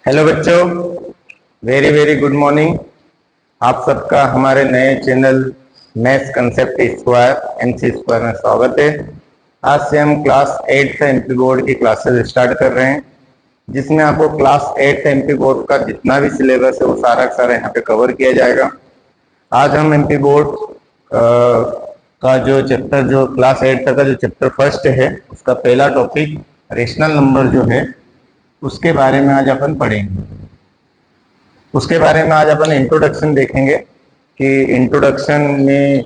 Hello बच्चों, very very good morning. आप सबका हमारे नए channel maths concept square MC square में स्वागत है। आज से हम क्लास 8th एमपी बोर्ड की क्लासेस स्टार्ट कर रहे हैं, जिसमें आपको क्लास 8th एमपी बोर्ड का जितना भी सिलेबस है वो सारा का सारा यहाँ पे कवर किया जाएगा। आज हम एमपी बोर्ड का जो चैप्टर जो क्लास 8 तक का जो चैप्टर फर्स्ट है उसका पहला टॉपिक रेशनल नंबर जो है उसके बारे में आज अपन पढ़ेंगे। उसके बारे में आज अपन इंट्रोडक्शन देखेंगे कि इंट्रोडक्शन में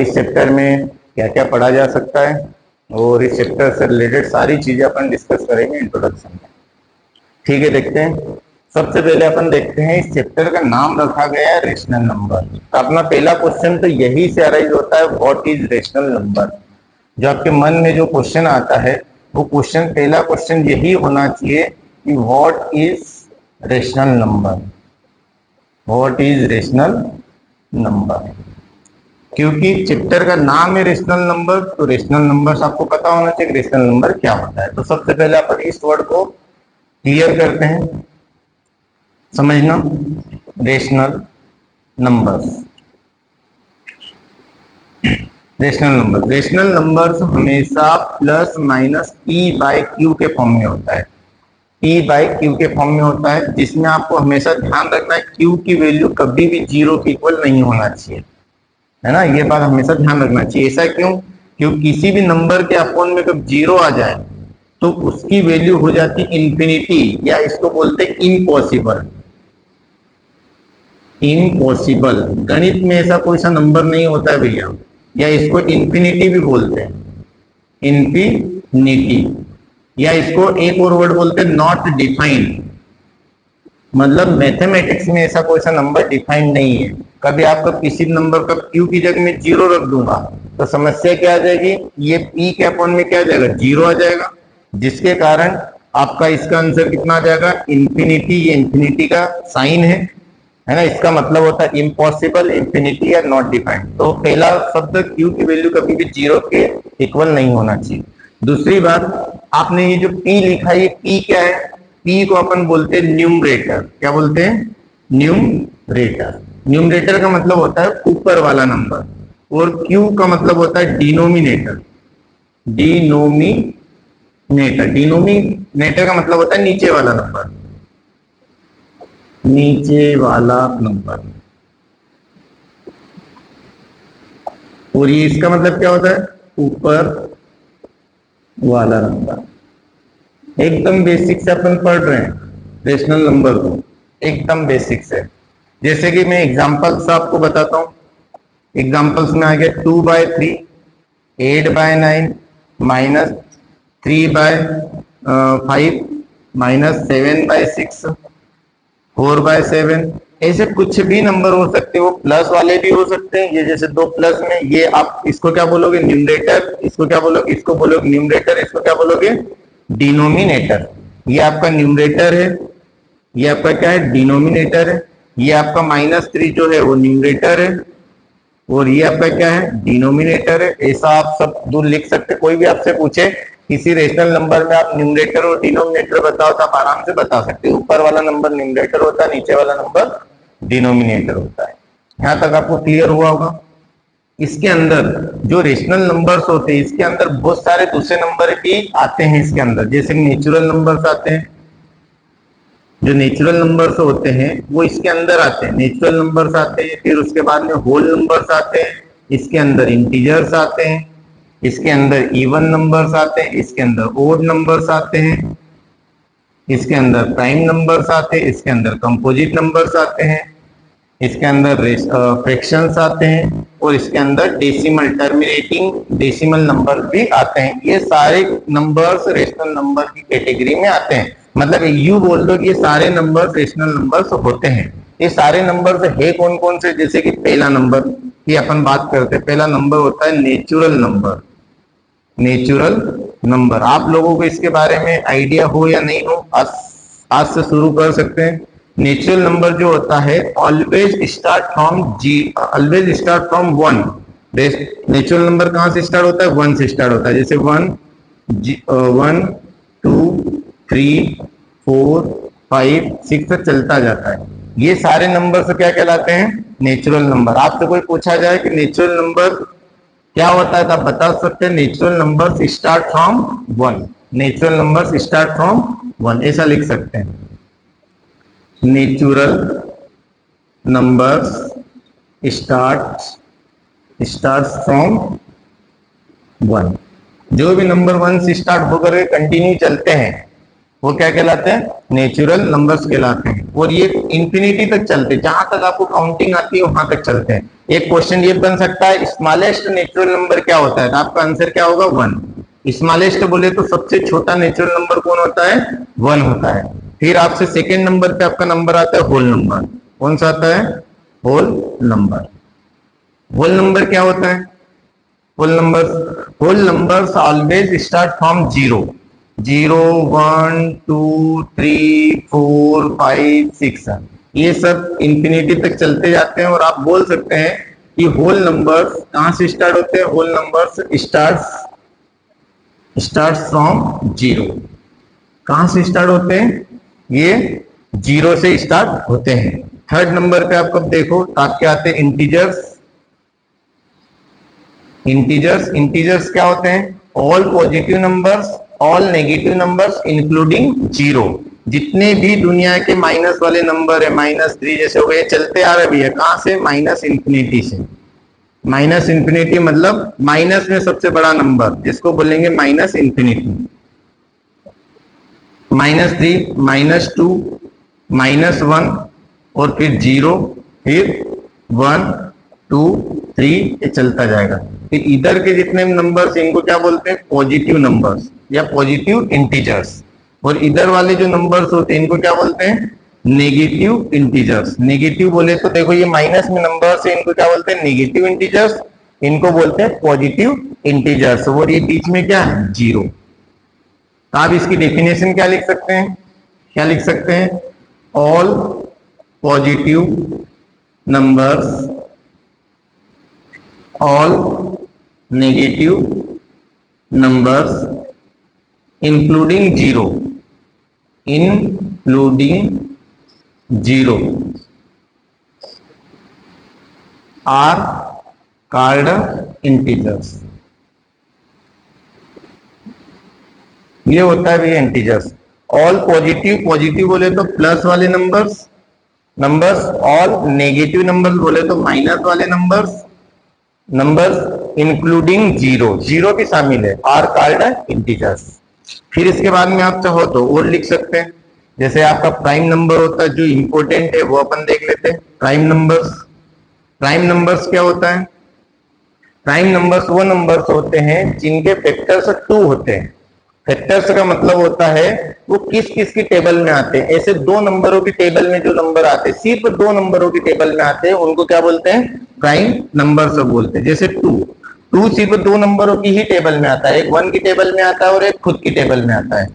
इस चैप्टर में क्या क्या पढ़ा जा सकता है और इस चैप्टर से रिलेटेड सारी चीजें अपन डिस्कस करेंगे इंट्रोडक्शन में। ठीक है, देखते हैं। सबसे पहले अपन देखते हैं इस चैप्टर का नाम रखा गया है रेशनल नंबर। तो अपना पहला क्वेश्चन तो यही से अराइज होता है, व्हाट इज रेशनल नंबर। जो आपके मन में जो क्वेश्चन आता है वो क्वेश्चन, पहला क्वेश्चन यही होना चाहिए कि what is rational number, what is rational number. क्योंकि चैप्टर का नाम है रेशनल नंबर, तो रेशनल नंबर्स आपको पता होना चाहिए रेशनल नंबर क्या होता है। तो सबसे पहले अपन इस वर्ड को क्लियर करते हैं, समझना। रेशनल नंबर्स, रेशनल नंबर्स हमेशा plus minus P by Q के फॉर्म में होता है। पी बाय क्यू के फॉर्म में होता है, जिसमें आपको हमेशा ध्यान रखना है क्यू की वैल्यू कभी भी जीरो के इक्वल नहीं होना चाहिए, है ना। ये बात हमेशा ध्यान रखना चाहिए। ऐसा क्यों? क्योंकि किसी भी नंबर के अपॉन में जब जीरो आ जाए तो उसकी वैल्यू हो जाती इंफिनिटी, या इसको बोलते हैं इम्पॉसिबल। इम्पॉसिबल गणित में ऐसा कोई सा नंबर नहीं होता है भैया, या इसको इंफिनिटी भी बोलते हैं, इंफिनिटी। या इसको एक और वर्ड बोलते हैं नॉट डिफाइंड। मतलब मैथमेटिक्स में ऐसा कोई सा नंबर डिफाइंड नहीं है। कभी आपका किसी नंबर का क्यू की जगह में जीरो रख दूंगा तो समस्या क्या आ जाएगी, ये पी के अपॉन में क्या आ जाएगा, जीरो आ जाएगा, जिसके कारण आपका इसका आंसर कितना आ जाएगा, इंफिनिटी। ये इंफिनिटी का साइन है ना। इसका मतलब होता है इम्पॉसिबल, इंफिनिटी या नॉट डिफाइंड। तो पहला शब्द क्यू की वैल्यू कभी भी जीरो के इक्वल नहीं होना चाहिए। दूसरी बात, आपने ये जो पी लिखा है, ये पी क्या है? पी को अपन बोलते हैं न्यूमरेटर। क्या बोलते हैं? न्यूमरेटर। न्यूमरेटर का मतलब होता है ऊपर वाला नंबर, और क्यू का मतलब होता है डिनोमिनेटर। डिनोमिनेटर का मतलब होता है नीचे वाला नंबर, नीचे वाला नंबर। और ये इसका मतलब क्या होता है, ऊपर वाला नंबर। एकदम बेसिक से अपन पढ़ रहे हैं रेशनल नंबर को, एकदम बेसिक से। जैसे कि मैं एग्जांपल्स आपको बताता हूं। एग्जांपल्स में आ गया 2/3, 8/9, -3/5, -7/6, 4/7। ऐसे कुछ भी नंबर हो सकते हैं, वो प्लस वाले भी हो सकते हैं। ये जैसे 2 प्लस में, ये आप इसको क्या बोलोगे, न्यूमरेटर। इसको क्या बोलोगे, इसको बोलोगे न्यूमरेटर, इसको क्या बोलोगे, डिनोमिनेटर। ये आपका न्यूमरेटर है, ये आपका क्या है, डिनोमिनेटर है। ये आपका -3 जो है वो न्यूमरेटर है, और ये आपका क्या है, डिनोमिनेटर है। ऐसा आप सब दूर लिख सकते। कोई भी आपसे पूछे किसी रेशनल नंबर में आप न्यूमरेटर और डिनोमिनेटर बताओ तो आप आराम से बता सकते हो। ऊपर वाला नंबर न्यूमरेटर होता है, नीचे वाला नंबर डिनोमिनेटर होता है। यहां तक आपको क्लियर हुआ होगा। इसके अंदर जो रेशनल नंबर्स होते हैं, इसके अंदर बहुत सारे दूसरे नंबर भी आते हैं इसके अंदर। जैसे नेचुरल नंबर्स आते हैं, जो नेचुरल नंबर्स होते हैं वो इसके अंदर आते हैं। नेचुरल नंबर्स आते हैं, फिर उसके बाद में होल नंबर्स आते हैं, इसके अंदर इंटीजर्स आते हैं, इसके अंदर इवन नंबर्स आते हैं, इसके अंदर ओड नंबर्स आते हैं, इसके अंदर प्राइम नंबर्स आते हैं, इसके अंदर कंपोजिट नंबर्स आते हैं, इसके अंदर फ्रैक्शंस आते हैं, और इसके अंदर डेसिमल, टर्मिनेटिंग डेसिमल नंबर भी आते हैं। ये सारे नंबर्स रेशनल नंबर की कैटेगरी में आते हैं। मतलब यू बोल दो कि ये सारे नंबर्स रेशनल नंबर्स होते हैं। ये सारे नंबर्स है कौन कौन से? जैसे कि पहला नंबर की अपन बात करते हैं, पहला नंबर होता है नेचुरल नंबर। नेचुरल नंबर, आप लोगों को इसके बारे में आइडिया हो या नहीं हो, आज से शुरू कर सकते हैं। नेचुरल नंबर जो होता है always start from 1। Natural number कहां से स्टार्ट होता है? 1 से स्टार्ट होता है। जैसे 1, 2, 3, 4 5 6 तक चलता जाता है। ये सारे नंबर से क्या कहलाते हैं? Natural number. आपसे कोई पूछा जाए कि नेचुरल नंबर क्या होता है तो आप बता सकते हैं natural numbers start from 1। Natural numbers start from 1 ऐसा लिख सकते हैं। Natural numbers start from 1। जो भी नंबर 1 से स्टार्ट होकर कंटिन्यू चलते हैं वो क्या कहलाते हैं? नेचुरल नंबर्स कहलाते हैं। और ये इंफिनिटी तक चलते हैं, जहां तक आपको काउंटिंग आती है वहां तक चलते हैं। एक क्वेश्चन ये बन सकता है स्मॉलेस्ट नेचुरल नंबर क्या होता है, तो आपका आंसर क्या होगा? 1। स्मॉलेस्ट बोले तो सबसे छोटा नेचुरल नंबर कौन होता है? 1 होता है। फिर आपसे सेकेंड नंबर पे आपका नंबर आता है होल नंबर। कौन सा आता है? Whole number. होल नंबर क्या होता है? Whole numbers always start from 0। 0 1 2 3 4 5 6 ये सब इंफिनिटी तक चलते जाते हैं। और आप बोल सकते हैं कि होल नंबर्स कहां से स्टार्ट होते हैं? Whole numbers start from 0। कहां से स्टार्ट होते हैं? ये 0 से स्टार्ट होते हैं। थर्ड नंबर पे आप कब देखो तो आपके आते हैं इंटीजर्स। इंटीजर्स क्या होते हैं? All positive numbers, all negative numbers including 0। जितने भी दुनिया के माइनस वाले नंबर है, -3 जैसे हो गए, चलते आ रहे भैया कहां से? माइनस इंफिनिटी से। माइनस इंफिनिटी मतलब माइनस में सबसे बड़ा नंबर जिसको बोलेंगे माइनस इंफिनिटी। -3 -2 -1 और फिर 0 फिर 1 2 3 ये चलता जाएगा। फिर इधर के जितने नंबर्स इनको क्या बोलते हैं? पॉजिटिव नंबर्स या पॉजिटिव इंटीजर्स। और इधर वाले जो नंबर्स होते हैं इनको क्या बोलते हैं? Negative integers. नेगेटिव बोले तो देखो ये माइनस में नंबर्स है, इनको क्या बोलते हैं? Negative integers. इनको बोलते हैं पॉजिटिव इंटीजर्स। और ये बीच में क्या है? 0। तो आप इसकी डेफिनेशन क्या लिख सकते हैं? क्या लिख सकते हैं? All positive numbers, all negative numbers including 0 are called integers। ये होता है भैया इंटीजर्स। ऑल पॉजिटिव बोले तो प्लस वाले नंबर्स, ऑल नेगेटिव नंबर्स बोले तो माइनस वाले नंबर्स इंक्लूडिंग 0 भी शामिल है, आर कॉल्ड इंटीजर्स। फिर इसके बाद में आप चाहो तो और लिख सकते हैं। जैसे आपका प्राइम नंबर होता है जो इंपॉर्टेंट है वो अपन देख लेते हैं। प्राइम नंबर्स क्या होता है? प्राइम नंबर्स वो नंबर्स होते हैं जिनके फैक्टर्स 2 होते हैं। फैक्टर्स का मतलब होता है वो किस किस की टेबल में आते हैं। ऐसे 2 नंबरों की टेबल में जो नंबर आते हैं, सिर्फ 2 नंबरों की टेबल में आते हैं, उनको क्या बोलते हैं? प्राइम नंबर्स बोलते हैं। जैसे 2 सिर्फ 2 नंबरों की ही टेबल में आता है, एक 1 की टेबल में आता है और एक खुद की टेबल में आता है।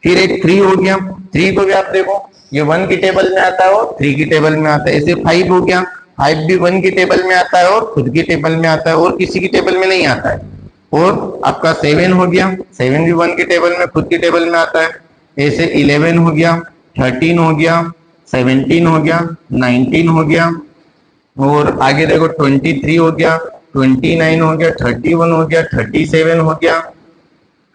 फिर एक 3 हो गया, 3 को भी आप देखो ये 1 की टेबल में आता है और 3 की टेबल में आता है। ऐसे 5 हो गया, 5 भी 1 की टेबल में आता है और खुद की टेबल में आता है और किसी की टेबल में नहीं आता है। और आपका 7 हो गया, 7 भी 1 की टेबल में खुद की टेबल में आता है। ऐसे 11 हो गया, 13 हो गया, 17 हो गया, 19 हो गया और आगे देखो 23 हो गया, 29 हो गया, 31 हो गया, 37 हो गया।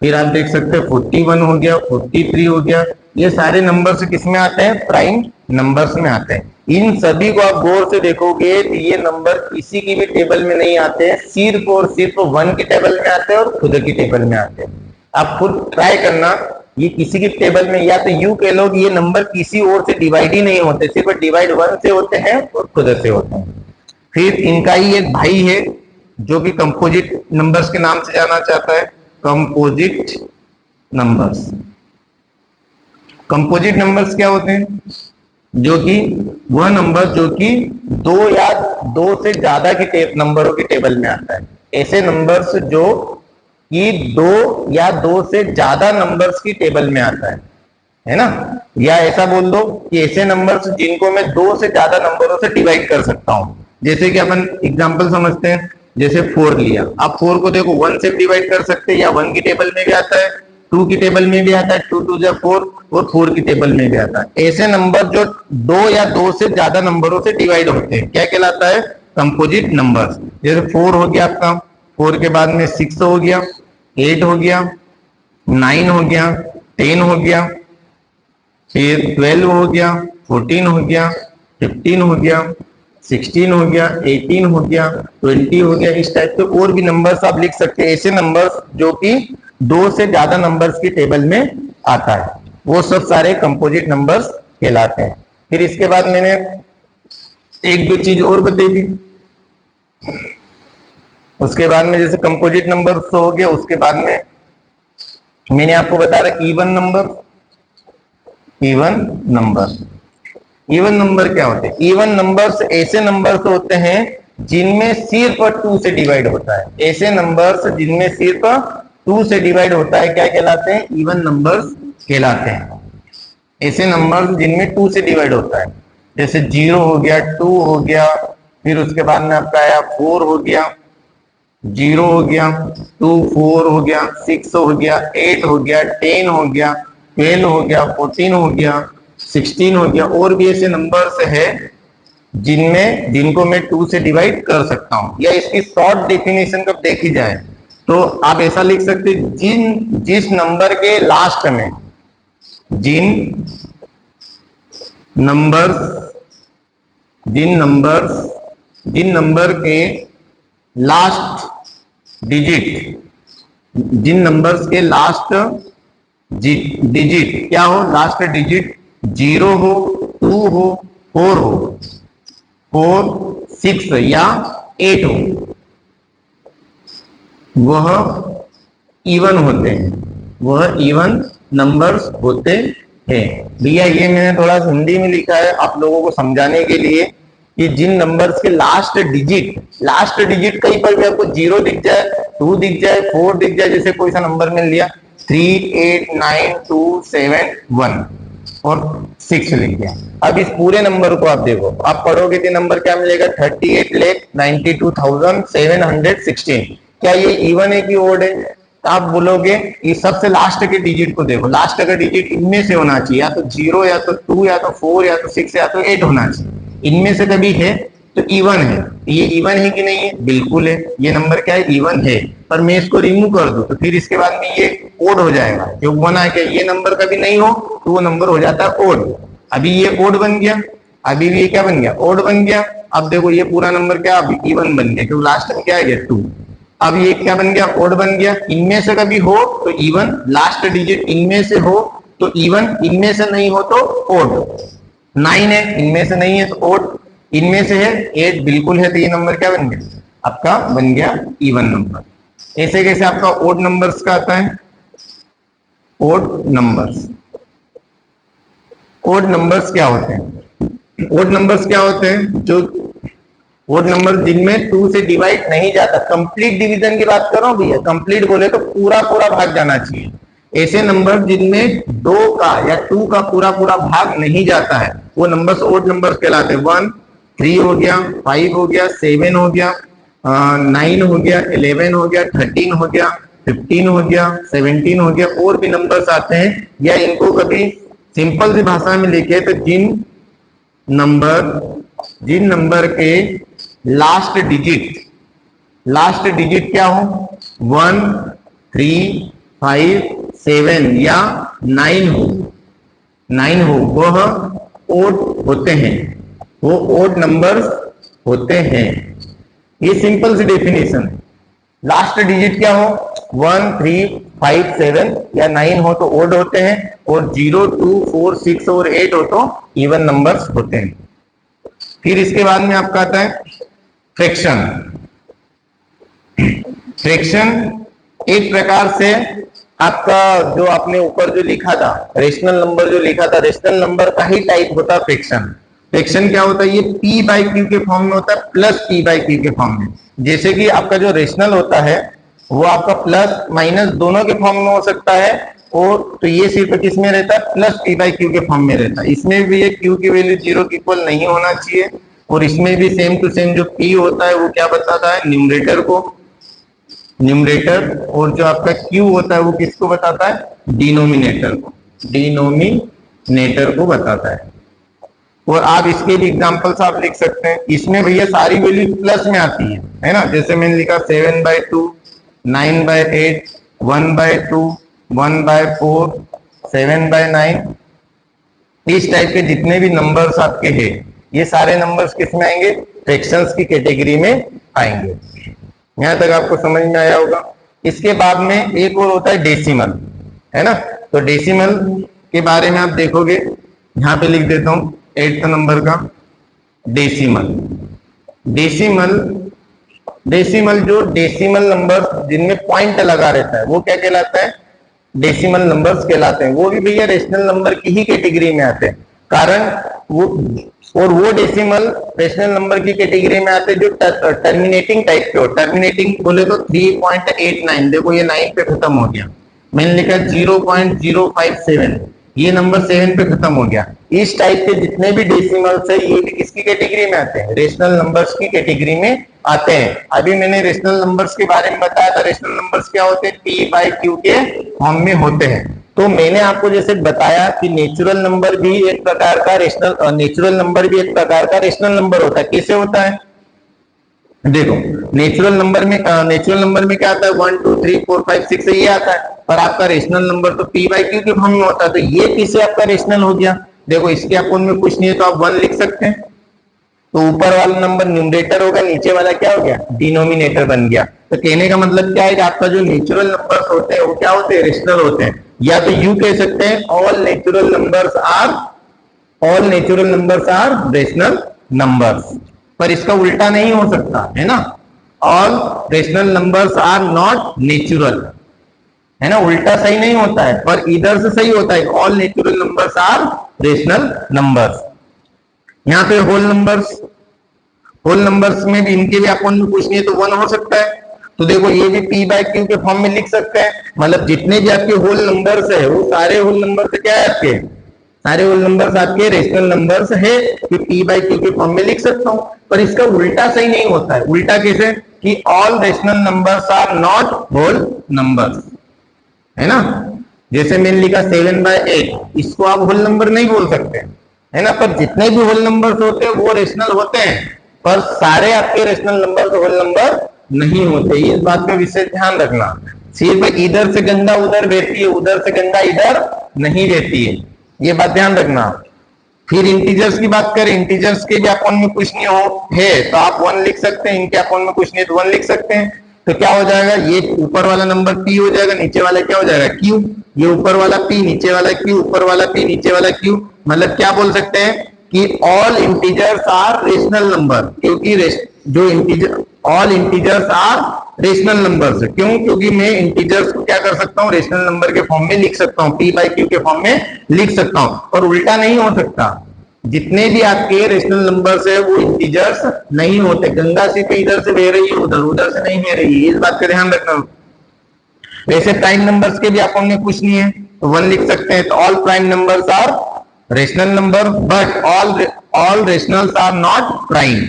फिर आप देख सकते हैं 41 हो गया, 43 हो गया। ये सारे नंबर्स किस में आते हैं? प्राइम नंबर्स में आते हैं। इन सभी को आप गौर से देखोगे तो ये नंबर किसी की भी टेबल में नहीं आते हैं, सिर्फ और सिर्फ 1 की टेबल में आते हैं और खुद की टेबल में आते हैं। आप खुद ट्राई करना, ये किसी की टेबल में, या तो यूं कह लो कि ये नंबर किसी और से डिवाइड ही नहीं होते, सिर्फ डिवाइड 1 से होते हैं और खुद से होते हैं। फिर इनका ही एक भाई है जो कि कंपोजिट नंबर्स के नाम से जाना चाहता है, कंपोजिट नंबर्स। कंपोजिट नंबर्स क्या होते हैं? जो कि वह नंबर जो कि 2 या 2 से ज्यादा की नंबरों की टेबल में आता है। ऐसे नंबर्स जो कि 2 या 2 से ज्यादा नंबर्स की टेबल में आता है ना? या ऐसा बोल दो कि ऐसे नंबर्स जिनको मैं 2 से ज्यादा नंबरों से डिवाइड कर सकता हूं। जैसे कि अपन एग्जांपल समझते हैं, जैसे 4 लिया, आप 4 को देखो 1 से डिवाइड कर सकते हैं या 1 की टेबल में भी आता है, 2 की टेबल में भी आता है, 2 2 जा 4, और 4 की टेबल में भी आता है। ऐसे नंबर जो 2 या 2 से ज्यादा नंबरों से डिवाइड होते हैं क्या कहलाता है? Composite numbers. जैसे 4 हो गया आपका, 4 के बाद में 6 हो गया, 8 हो गया, 9 हो गया, 10 हो गया, फिर 12 हो गया, 14 हो गया, 15 हो गया, 16 हो गया, 18 हो गया, 20 हो गया। इस टाइप के और भी नंबर्स आप लिख सकते हैं, ऐसे नंबर्स जो कि 2 से ज्यादा नंबर्स की टेबल में आता है, वो सब सारे कंपोजिट नंबर्स कहलाते हैं। फिर इसके बाद मैंने एक दो चीज और बताई थी, उसके बाद में जैसे कंपोजिट नंबर तो हो गया, उसके बाद में मैंने आपको बता रहा even number. Even number, even number क्या होते हैं? इवन नंबर्स ऐसे नंबर्स होते हैं जिनमें सिर्फ 2 से डिवाइड होता है। ऐसे नंबर्स जिनमें सिर्फ 2 से डिवाइड होता है क्या कहलाते हैं? इवन नंबर्स कहलाते हैं। ऐसे नंबर्स जिनमें 2 से डिवाइड होता है, जैसे 0 हो गया, 2 हो गया, फिर उसके बाद में आपका आया 4 हो गया, 0 हो गया, 2, 4 हो गया, 6 हो गया, 8 हो गया, 10 हो गया, 12 हो गया, 14 हो गया, 16 हो गया। और भी ऐसे नंबर्स है जिनको मैं 2 से डिवाइड कर सकता हूं। या इसकी शॉर्ट डेफिनेशन कब देखी जाए तो आप ऐसा लिख सकते हैं, जिस नंबर के लास्ट में, जिन नंबर के लास्ट डिजिट, जिन नंबर्स के लास्ट डिजिट क्या हो? लास्ट डिजिट 0 हो, 2 हो, 4 हो, 4, 6 या 8 हो, वह इवन होते हैं, वह इवन नंबर्स होते हैं। भैया ये मैंने थोड़ा हिंदी में लिखा है आप लोगों को समझाने के लिए कि जिन नंबर्स के लास्ट डिजिट कहीं पर भी आपको 0 दिख जाए, 2 दिख जाए, 4 दिख जाए, जैसे कोई सा नंबर मिल लिया 3, 8, 9, 2, 7, 1 और 6 लिख दिया। अब इस पूरे नंबर को आप देखो, आप पढ़ोगे तो नंबर क्या मिलेगा? 38,92,716। क्या ये इवन है कि ओड है? आप बोलोगे ये सबसे लास्ट के डिजिट को देखो, लास्ट का डिजिट इनमें से होना चाहिए, या तो 0 या तो 2 या तो 4 या तो 6 या तो 8 होना चाहिए। इनमें से कभी है तो इवन है। ये इवन है कि नहीं है? बिल्कुल है, ये नंबर क्या है? इवन है। पर मैं इसको रिमूव कर दूं तो फिर इसके बाद में ये ओड हो जाएगा, जो बना है। ये नंबर कभी नहीं हो तो वो नंबर हो जाता है ओड। अभी ये ओड बन गया, अभी भी ये क्या बन गया? ओड बन गया। अब देखो ये पूरा नंबर क्या अभी इवन बन गया, क्योंकि लास्ट में क्या है? 2। अब ये क्या बन गया? ओड बन गया। इनमें से कभी हो तो इवन, लास्ट डिजिट इनमें से हो तो इवन, इनमें से नहीं हो तो ओड। 9 है, इनमें से नहीं है तो ओड, इनमें से है 8 बिल्कुल है, तो ये नंबर क्या बन गया? आपका बन गया इवन नंबर। ऐसे कैसे आपका ओड नंबर्स का आता है? ओड नंबर्स, ओड नंबर्स क्या होते हैं? ओड नंबर्स क्या होते हैं? जो ओड नंबर जिनमें 2 से डिवाइड नहीं जाता। कंप्लीट डिवीजन की बात कर रहा हूं भैया, कंप्लीट बोले तो पूरा पूरा भाग जाना चाहिए। ऐसे नंबर जिनमें 2 का या 2 का पूरा पूरा भाग नहीं जाता है वो नंबर्स ओड नंबर्स कहलाते हैं। 1, 3 हो गया, 5 हो गया, 7 हो गया, 9 हो गया, 11 हो गया, 13 हो गया, 15 हो गया, 17 हो गया। और भी नंबर्स आते हैं, या इनको कभी सिंपल सी भाषा में लिखे तो जिन नंबर के लास्ट डिजिट क्या हो? 1, 3, 5, 7 या 9 हो, वह ओड होते हैं, वो ओड नंबर्स होते हैं। ये सिंपल सी डेफिनेशन है। लास्ट डिजिट क्या हो? 1, 3, 5, 7 या 9 हो तो ओड होते हैं, और 0, 2, 4, 6 और 8 हो तो इवन नंबर्स होते हैं। फिर इसके बाद में आपका आता है फ्रैक्शन। फ्रैक्शन एक प्रकार से आपका जो आपने ऊपर जो लिखा था रेशनल नंबर जो लिखा था, रेशनल नंबर का ही टाइप होता है फ्रैक्शन। फ्रैक्शन क्या होता है? ये p बाई क्यू के फॉर्म में होता है, प्लस p बाई क्यू के फॉर्म में। जैसे कि आपका जो रेशनल होता है वो आपका प्लस माइनस दोनों के फॉर्म में हो सकता है, और तो ये सिर्फ किस में रहता है? प्लस p बाई क्यू के फॉर्म में रहता है। इसमें भी ये q की वैल्यू 0 के इक्वल नहीं होना चाहिए, और इसमें भी सेम टू सेम जो p होता है वो क्या बताता है? न्यूमरेटर को, न्यूमरेटर, और जो आपका q होता है वो किसको बताता है? डिनोमिनेटर को। डिनोमिनेटर को बताता है। और आप इसके भी एग्जाम्पल्स आप लिख सकते हैं। इसमें भैया सारी वैल्यू प्लस में आती है ना। जैसे मैंने लिखा 7/2, 9/8, 1/2, 1/4, 7/9। इस टाइप के जितने भी नंबर्स आपके हैं, ये सारे नंबर्स किस में आएंगे? फ्रैक्शंस की कैटेगरी में आएंगे। यहां तक आपको समझ में आया होगा। इसके बाद में एक और होता है डेसिमल, है ना। तो डेसिमल के बारे में आप देखोगे, यहां पे लिख देता हूं 8th नंबर का डेसिमल। डेसिमल जो डेसिमल नंबर जिनमें पॉइंट लगा रहता है वो क्या कहलाता है? डेसिमल नंबर्स कहलाते हैं। वो भी भैया रेशनल नंबर की ही कैटेगरी में आते हैं। कारण वो डेसिमल रेशनल नंबर की कैटेगरी में आते हैं जो टर्मिनेटिंग टाइप के हो। टर्मिनेटिंग बोले तो 3.89, देखो ये 9 पे खत्म हो गया। मैंने लिखा 0.057, ये नंबर 7 पे खत्म हो गया। इस टाइप के जितने भी डेसिमल्स है ये भी किसकी कैटेगरी में आते हैं? रेशनल नंबर्स की कैटेगरी में आते हैं। अभी मैंने रेशनल नंबर्स के बारे में बताया था। रेशनल नंबर्स क्या होते हैं? P/Q के फॉर्म में होते हैं। तो मैंने आपको जैसे बताया कि नेचुरल नंबर भी एक प्रकार का रेशनल नंबर रेशनल होता है। कैसे होता है? देखो, नेचुरल नंबर में क्या आता है? 1 2 3 4 5 6 ये आता है। पर आपका रेशनल नंबर तो P/Q के फॉर्म में होता है। तो ये किससे आपका रेशनल हो गया? देखो, इसके अपोन में कुछ नहीं है तो आप 1 लिख सकते हैं। तो ऊपर वाला नंबर न्यूमरेटर होगा, नीचे वाला क्या हो गया? डिनोमिनेटर बन गया। तो कहने का मतलब क्या है कि आपका जो नेचुरल नंबर्स होते हैं वो क्या होते हैं? रेशनल होते हैं। या तो यू कह सकते हैं all natural numbers are rational numbers. पर इसका उल्टा नहीं हो सकता, है ना। All rational numbers are not natural, है ना। उल्टा सही नहीं होता है, पर इधर से सही होता है। All natural numbers are rational numbers. यहाँ पे होल नंबर्स में भी इनके भी अपन में कुछ नहीं है तो 1 हो सकता है। तो देखो, ये भी P/Q के फॉर्म में लिख सकते हैं। मतलब जितने भी आपके होल नंबर्स है वो सारे होल नंबर्स क्या है? आपके सारे होल नंबर्स आपके रेशनल नंबर्स है कि P/Q के फॉर्म में लिख सकता हूं। पर इसका उल्टा सही नहीं होता है। उल्टा कैसे? कि all rational numbers are not whole numbers, है ना। जैसे मैंने लिखा 7/8, इसको आप होल नंबर नहीं बोल सकते, है ना। पर जितने भी होल नंबर्स होते हैं वो रेशनल होते हैं। पर सारे आपके रेशनल नंबर होल नंबर नहीं होते। इस बात का विशेष ध्यान रखना। सिर्फ इधर से गंगा उधर बहती है, उधर से गंगा इधर नहीं बहती है, ये बात ध्यान रखना। फिर इंटीजर्स की बात करें, इंटीजर्स के भी अकाउंट में कुछ नहीं हो है तो आप 1 लिख सकते हैं। इनके अकाउंट में कुछ नहीं है तो 1 लिख सकते हैं। तो क्या हो जाएगा? ये ऊपर वाला नंबर P हो जाएगा, नीचे वाला क्या हो जाएगा? Q। ये ऊपर वाला P, नीचे वाला Q, ऊपर वाला P, नीचे वाला Q। मतलब क्या बोल सकते हैं कि all integers are rational number. क्योंकि जो integer all integers are rational numbers. क्यों? क्योंकि मैं इंटीजर्स को क्या कर सकता हूँ? रेशनल नंबर के फॉर्म में लिख सकता हूँ, P/Q के फॉर्म में लिख सकता हूँ। और उल्टा नहीं हो सकता। जितने भी आपके रेशनल नंबर्स है वो इंटीजर्स नहीं होते। गंगा सिर्फ इधर से बह रही है, उधर से नहीं बह रही है। इस बात का ध्यान रखना। वैसे प्राइम नंबर्स के भी अकाउंट में कुछ नहीं है तो 1 लिख सकते हैं। तो all prime numbers are rational number but all rationals are not prime.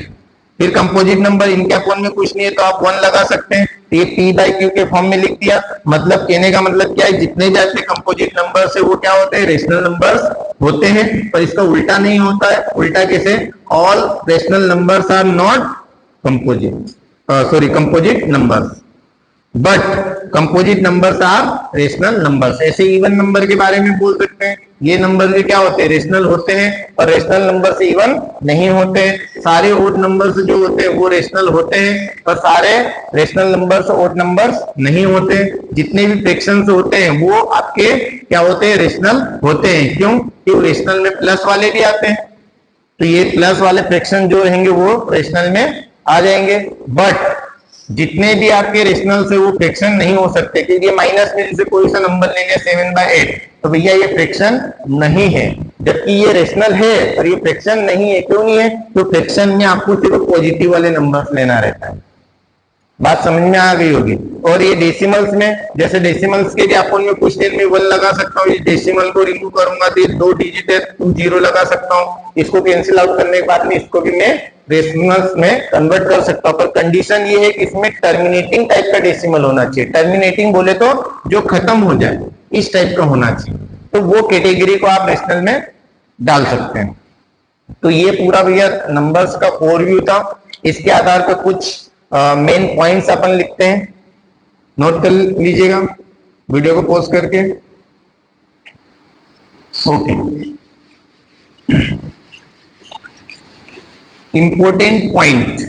फिर कंपोजिट नंबर, इनके अकाउंट में कुछ नहीं है तो आप 1 लगा सकते हैं। तो ये P/Q के फॉर्म में लिख दिया। मतलब कहने का मतलब क्या है? जितने भी आपके कंपोजिट नंबर्स है वो क्या होते हैं? रेशनल नंबर्स होते हैं। पर इसका उल्टा नहीं होता है। उल्टा कैसे? All rational numbers are not composite numbers but composite numbers are rational numbers. ऐसे इवन नंबर के बारे में बोल सकते हैं। ये नंबर भी क्या होते हैं? रेशनल होते हैं। और रेशनल नंबर से इवन नहीं होते। सारे ओड नंबर्स जो होते हैं वो रेशनल होते हैं, पर सारे रेशनल नंबर्स ओड नंबर्स नहीं होते। जितने भी फ्रैक्शंस होते हैं वो आपके क्या होते हैं? रेशनल होते हैं। क्यों? क्योंकि रेशनल में प्लस वाले भी आते हैं। तो ये प्लस वाले फ्रैक्शन जो रहेंगे वो रेशनल में आ जाएंगे। बट जितने भी आपके रेशनल से वो फ्रैक्शन नहीं हो सकते। क्योंकि ये माइनस में से कोई सा नंबर ले लिया 7/8 तो भैया ये फ्रैक्शन नहीं है। जबकि ये रेशनल है और ये फ्रैक्शन नहीं है। क्यों नहीं है? तो फ्रैक्शन में आपको सिर्फ पॉजिटिव वाले नंबर्स लेना रहता है। बात समझ में आ गई होगी। और ये डेसिमल्स में, जैसे डेसिमल्स के भी अपन में कुछ देर में 1 लगा सकता हूँ। ये डेसिमल को रिमूव करूंगा तो ये 2 डिजिट है, 2 0 लगा सकता हूँ। इसको कैंसिल आउट करने के बाद में इसको भी मैं डेसिमल्स में कन्वर्ट कर सकता हूँ। पर कंडीशन ये है कि इसमें टर्मिनेटिंग टाइप का डेसिमल होना चाहिए। टर्मिनेटिंग बोले तो जो खत्म हो जाए, इस टाइप का होना चाहिए। तो वो कैटेगरी को आप रेशनल में डाल सकते हैं। तो ये पूरा भैया नंबर्स का ओवरव्यू था। इसके आधार पर कुछ मेन पॉइंट्स अपन लिखते हैं, नोट कर लीजिएगा वीडियो को पॉज करके। ओके, इंपॉर्टेंट पॉइंट,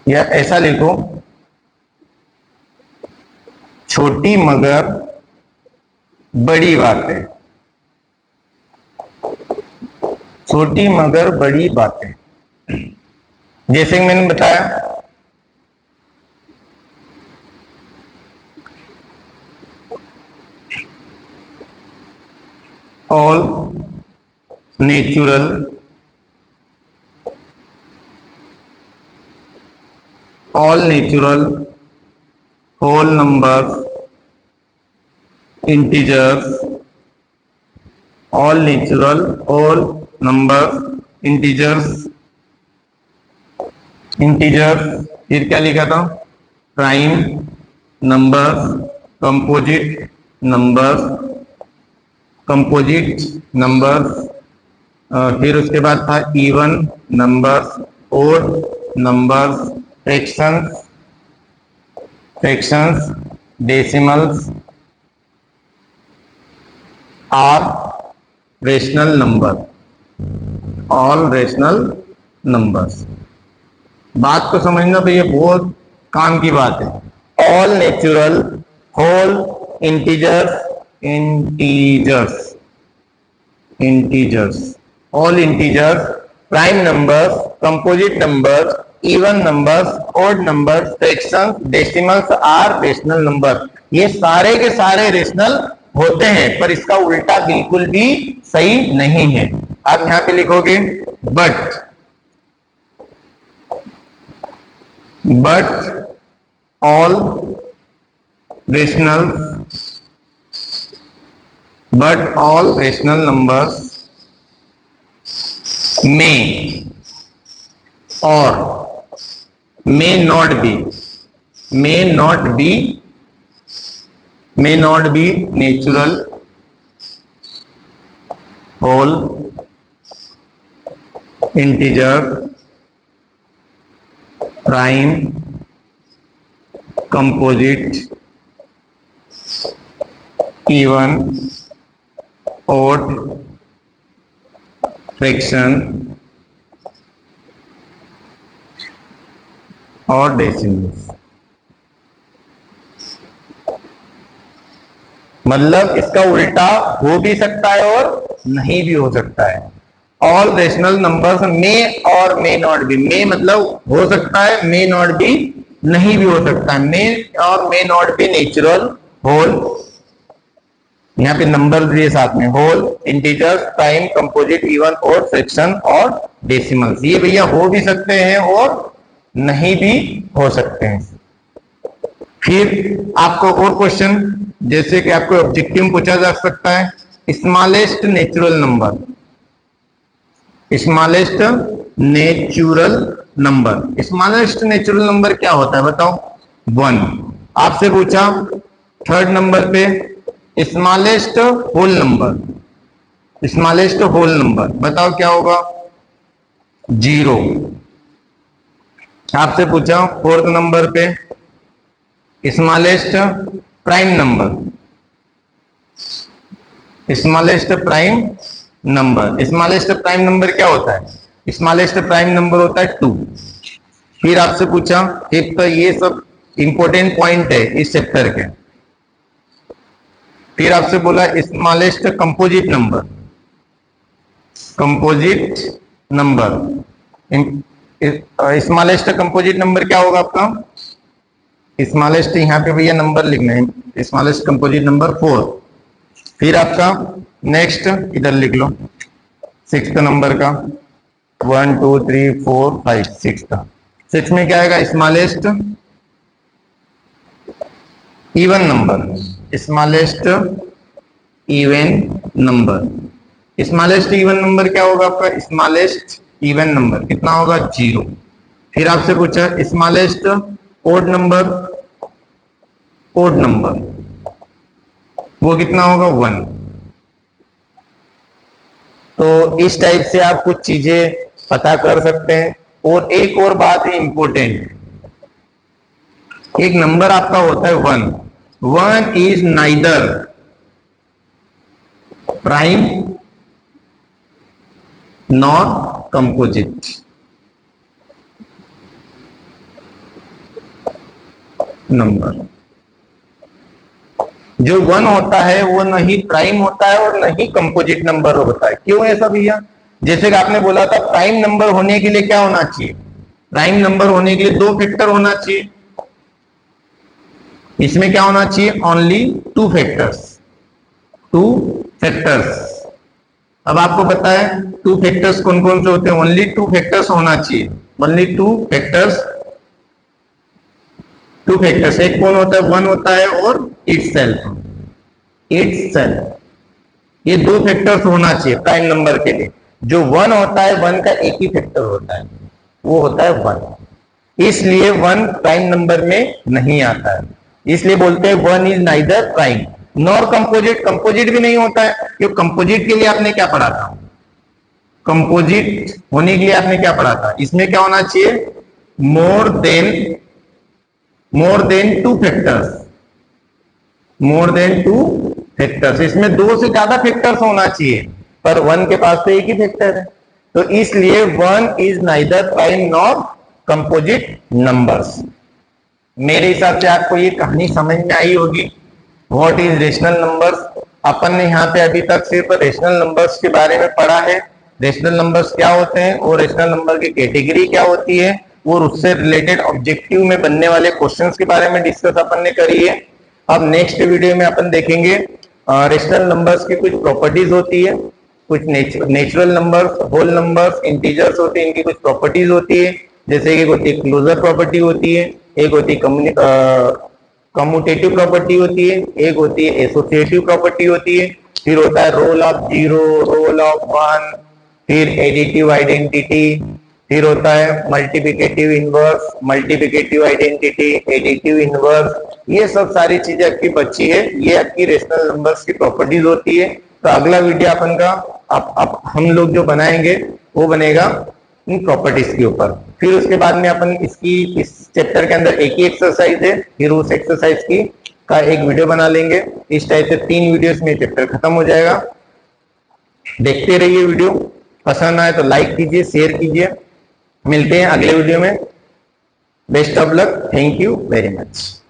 या ऐसा लिखो, छोटी मगर बड़ी बातें, छोटी मगर बड़ी बातें। जैसे मैंने बताया all natural whole numbers, integers, all natural whole numbers, integers, फिर क्या लिखा था, प्राइम नंबर्स, कंपोजिट नंबर्स, फिर उसके बाद था even numbers, odd numbers, fractions, decimals, are rational number, all rational numbers. बात को समझना भैया बहुत काम की बात है। All natural, whole, integers, all integers, prime numbers, composite numbers, even numbers, odd numbers, fractions, decimals are rational number. ये सारे के सारे रेशनल होते हैं, पर इसका उल्टा बिल्कुल भी सही नहीं है। आप यहां पे लिखोगे but all rational numbers may or may not be natural, whole, integer, prime, composite, even, odd, fraction और डेसिमल्स। मतलब इसका उल्टा हो भी सकता है और नहीं भी हो सकता है। ऑल रेशनल नंबर्स में और मे नॉट बी, मे मतलब हो सकता है, मे नॉट बी नहीं भी हो सकता है। मे और may not be natural, whole, यहाँ पे नंबर दिए साथ में, whole, integers, prime, composite, even, odd, fraction और डेसिमल्स। ये भैया हो भी सकते हैं और नहीं भी हो सकते हैं। फिर आपको और क्वेश्चन, जैसे कि आपको ऑब्जेक्टिव में पूछा जा सकता है, smallest natural number, smallest natural number क्या होता है बताओ? 1। आपसे पूछा थर्ड नंबर पे स्मॉलेस्ट होल नंबर, बताओ क्या होगा? 0। आपसे पूछा फोर्थ नंबर पे smallest prime number, smallest prime number क्या होता है? स्मॉलेस्ट प्राइम नंबर होता है 2। फिर आपसे पूछा, एक तो ये सब इंपॉर्टेंट पॉइंट है इस चैप्टर के। फिर आपसे बोला smallest composite number, smallest composite number क्या होगा आपका? स्मॉलेस्ट यहाँ पे भैया नंबर लिखना है, स्मॉलेस्ट कंपोजिट नंबर 4। फिर आपका नेक्स्ट इधर लिख लो 6th नंबर का, 1 2 3 4 5 6 का। 6 में क्या आएगा? Smallest even number, smallest even number क्या होगा आपका? स्मॉलेस्ट इवन नंबर कितना होगा? 0। फिर आपसे पूछा स्मॉलेस्ट ओड नंबर वो कितना होगा 1। तो इस टाइप से आप कुछ चीजें पता कर सकते हैं। और एक और बात है इंपॉर्टेंट, एक नंबर आपका होता है 1। 1 is neither prime nor composite. Number जो 1 होता है वो नहीं प्राइम होता है और नहीं कंपोजिट नंबर होता है। क्यों ऐसा भैया? जैसे कि आपने बोला था प्राइम नंबर होने के लिए क्या होना चाहिए? प्राइम नंबर होने के लिए 2 फैक्टर होना चाहिए। इसमें क्या होना चाहिए? Only 2 factors. 2 फैक्टर्स। अब आपको पता है 2 फैक्टर्स कौन कौन से होते हैं? ओनली 2 फैक्टर्स होना चाहिए। Only 2 factors. 2 फैक्टर्स एक कौन होता है? 1 होता है और इट्सेल्फ। ये 2 फैक्टर्स होना चाहिए प्राइम नंबर के लिए। जो 1 होता है 1 का एक ही फैक्टर होता है, वो होता है 1। इसलिए 1 प्राइम नंबर में नहीं आता है। इसलिए बोलते हैं 1 is neither prime nor composite. Composite भी नहीं होता है, क्योंकि कंपोजिट के लिए आपने क्या पढ़ा था? कंपोजिट होने के लिए आपने क्या पढ़ा था? इसमें क्या होना चाहिए? More than 2 factors. More than 2 factors. इसमें 2 से ज्यादा फैक्टर्स होना चाहिए, पर 1 के पास तो एक ही फैक्टर है। तो इसलिए 1 is neither prime nor composite numbers. मेरे हिसाब से आपको ये कहानी समझ में आई होगी। What is rational numbers. अपन ने यहाँ पे अभी तक सिर्फ रेशनल नंबर्स के बारे में पढ़ा है। रेशनल नंबर्स क्या होते हैं और रेशनल नंबर की कैटेगरी क्या होती है और उससे रिलेटेड ऑब्जेक्टिव में बनने वाले क्वेश्चंस के बारे में डिस्कस अपन ने करी है। अब नेक्स्ट वीडियो में अपन देखेंगे रेशनल नंबर्स की कुछ प्रॉपर्टीज होती है, कुछ natural numbers, whole numbers, integers होते हैं, इनकी कुछ प्रॉपर्टीज होती है। जैसे कि होती है क्लोजर प्रॉपर्टी होती है, एक होती है कम्यूटेटिव प्रॉपर्टी होती है, एक होती है एसोसिएटिव प्रॉपर्टी होती है, फिर होता है रोल ऑफ 0, रोल ऑफ 1, फिर एडिटिव आइडेंटिटी, फिर होता है multiplicative inverse, multiplicative identity, additive inverse. ये सब सारी चीजें आपकी बची है, ये आपकी रेशनल नंबर्स की प्रॉपर्टीज होती है। तो अगला वीडियो अपन का अब हम लोग जो बनाएंगे वो बनेगा इन प्रॉपर्टीज के ऊपर। फिर उसके बाद में अपन इस चैप्टर के अंदर एक ही एक्सरसाइज है, फिर उस एक्सरसाइज की का एक वीडियो बना लेंगे। इस टाइप से 3 वीडियोस में चैप्टर खत्म हो जाएगा। देखते रहिए वीडियो, पसंद आए तो लाइक कीजिए, शेयर कीजिए। मिलते हैं अगले वीडियो में। Best of luck, thank you very much.